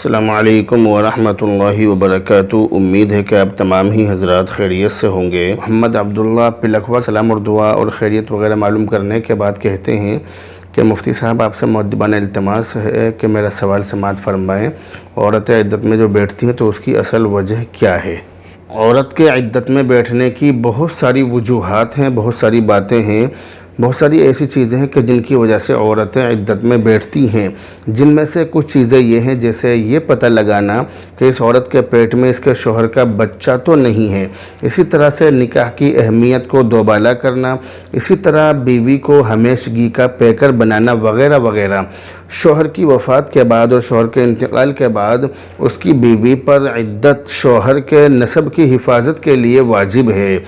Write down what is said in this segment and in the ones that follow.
السلام علیکم ورحمۃ اللہ وبرکاتہ۔ امید ہے کہ آپ تمام ہی حضرات خیریت سے ہوں گے۔ محمد عبداللہ پلکھوا سلام اور دعا اور خیریت وغیرہ معلوم کرنے کے بعد کہتے ہیں کہ مفتی صاحب آپ سے مؤدبانہ التماس ہے کہ میرا سوال سماعت فرمائیں۔ عورتیں عدت میں جو بیٹھتی ہیں تو اس کی اصل وجہ کیا ہے؟ عورت کے عدت میں بیٹھنے کی بہت ساری وجوہات ہیں، بہت ساری باتیں ہیں، بہت ساری ایسی چیزیں ہیں کہ جن کی وجہ سے عورتیں عدت میں بیٹھتی ہیں، جن میں سے کچھ چیزیں یہ ہیں جیسے یہ پتہ لگانا کہ اس عورت کے پیٹ میں اس کے شوہر کا بچہ تو نہیں ہے، اسی طرح سے نکاح کی اہمیت کو دوبالا کرنا، اسی طرح بیوی کو ہمیشگی کا پیکر بنانا وغیرہ وغیرہ۔ شوہر کی وفات کے بعد اور شوہر کے انتقال کے بعد اس کی بیوی پر عدت شوہر کے نسب کی حفاظت کے لیے واجب ہے۔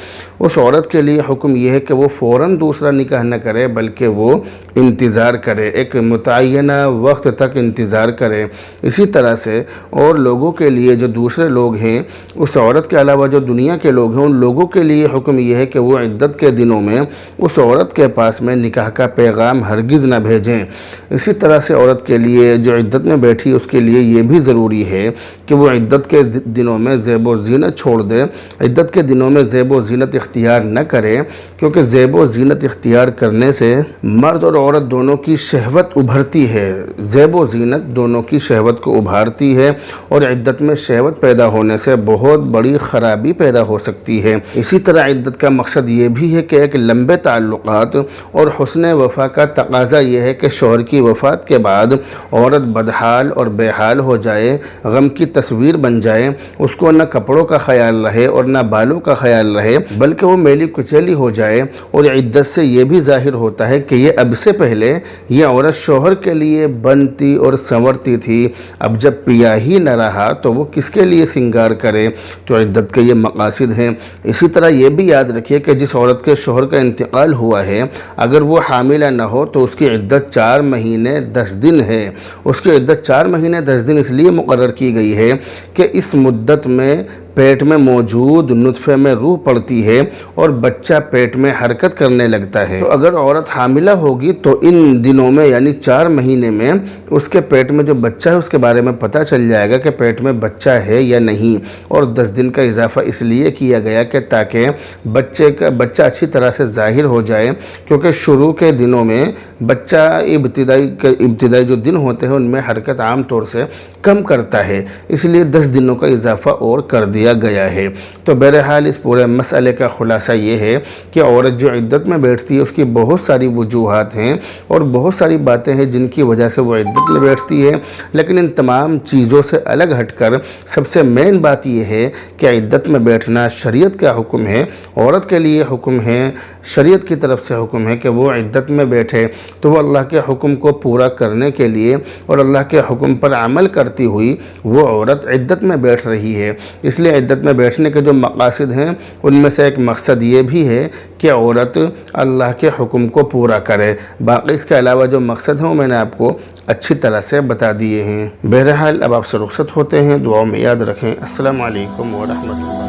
اس عورت کے لیے حکم یہ ہے کہ وہ فوراً دوسرا نکاح نہ کرے بلکہ وہ انتظار کرے، ایک متعینہ وقت تک انتظار کرے۔ اسی طرح سے اور لوگوں کے لیے جو دوسرے لوگ ہیں، اس عورت کے علاوہ جو دنیا کے لوگ ہیں، ان لوگوں کے لیے حکم یہ ہے کہ وہ عدت کے دنوں میں اس عورت کے پاس میں نکاح کا پیغام ہرگز نہ بھیجیں۔ اسی طرح سے عورت کے لیے جو عدت میں بیٹھی اس کے لیے یہ بھی ضروری ہے کہ وہ عدت کے دنوں میں زیب و زینت چھوڑ دے، عدت کے دنوں میں زیب و زینت اختیار نہ کرے، کیونکہ زیب و زینت اختیار کرنے سے مرد اور عورت دونوں کی شہوت ابھرتی ہے، زیب و زینت دونوں کی شہوت کو ابھارتی ہے اور عدت میں شہوت پیدا ہونے سے بہت بڑی خرابی پیدا ہو سکتی ہے۔ اسی طرح عدت کا مقصد یہ بھی ہے کہ ایک لمبے تعلقات اور حسن وفا کا تقاضا یہ ہے کہ شوہر کی وفات کے بعد عورت بدحال اور بے حال ہو جائے، غم کی تصویر بن جائے، اس کو نہ کپڑوں کا خیال رہے اور نہ بالوں کا خیال رہے بلکہ وہ میلی کچیلی ہو جائے۔ اور عدت سے یہ بھی ظاہر ہوتا ہے کہ یہ اب سے پہلے یہ عورت شوہر کے لیے بنتی اور سنورتی تھی، اب جب پیا ہی نہ رہا تو وہ کس کے لیے سنگار کرے۔ تو عدت کے یہ مقاصد ہیں۔ اسی طرح یہ بھی یاد رکھیے کہ جس عورت کے شوہر کا انتقال ہوا ہے اگر وہ حاملہ نہ ہو تو اس کی عدت 4 مہینے 10 دن ہے۔ اس کی عدت 4 مہینے 10 دن اس لیے مقرر کی گئی ہے کہ اس مدت میں پیٹ میں موجود نطفے میں روح پڑتی ہے اور بچہ پیٹ میں حرکت کرنے لگتا ہے۔ تو اگر عورت حاملہ ہوگی تو ان دنوں میں یعنی 4 مہینے میں اس کے پیٹ میں جو بچہ ہے اس کے بارے میں پتہ چل جائے گا کہ پیٹ میں بچہ ہے یا نہیں۔ اور 10 دن کا اضافہ اس لیے کیا گیا کہ تاکہ بچہ اچھی طرح سے ظاہر ہو جائے، کیونکہ شروع کے دنوں میں بچہ ابتدائی جو دن ہوتے ہیں ان میں حرکت عام طور سے کم کرتا ہے، اس لیے 10 دنوں کا اضافہ اور کر دیا گیا ہے۔ تو بہرحال اس پورے مسئلے کا خلاصہ یہ ہے کہ عورت جو عدت میں بیٹھتی ہے اس کی بہت ساری وجوہات ہیں اور بہت ساری باتیں ہیں جن کی وجہ سے وہ عدت میں بیٹھتی ہے، لیکن ان تمام چیزوں سے الگ ہٹ کر سب سے مین بات یہ ہے کہ عدت میں بیٹھنا شریعت کا حکم ہے، عورت کے لیے حکم ہے، شریعت کی طرف سے حکم ہے کہ وہ عدت میں بیٹھے تو وہ اللہ کے حکم کو پورا کرنے کے لیے اور اللہ کے حکم پر عمل کرتی ہوئی وہ عورت عدت میں بیٹھ رہی ہے۔ اس لیے عدت میں بیٹھنے کے جو مقاصد ہیں ان میں سے ایک مقصد یہ بھی ہے کہ عورت اللہ کے حکم کو پورا کرے، باقی اس کے علاوہ جو مقصد ہیں وہ میں نے آپ کو اچھی طرح سے بتا دیے ہیں۔ بہرحال اب آپ سے رخصت ہوتے ہیں، دعاؤں میں یاد رکھیں۔ السلام علیکم ورحمۃ اللہ۔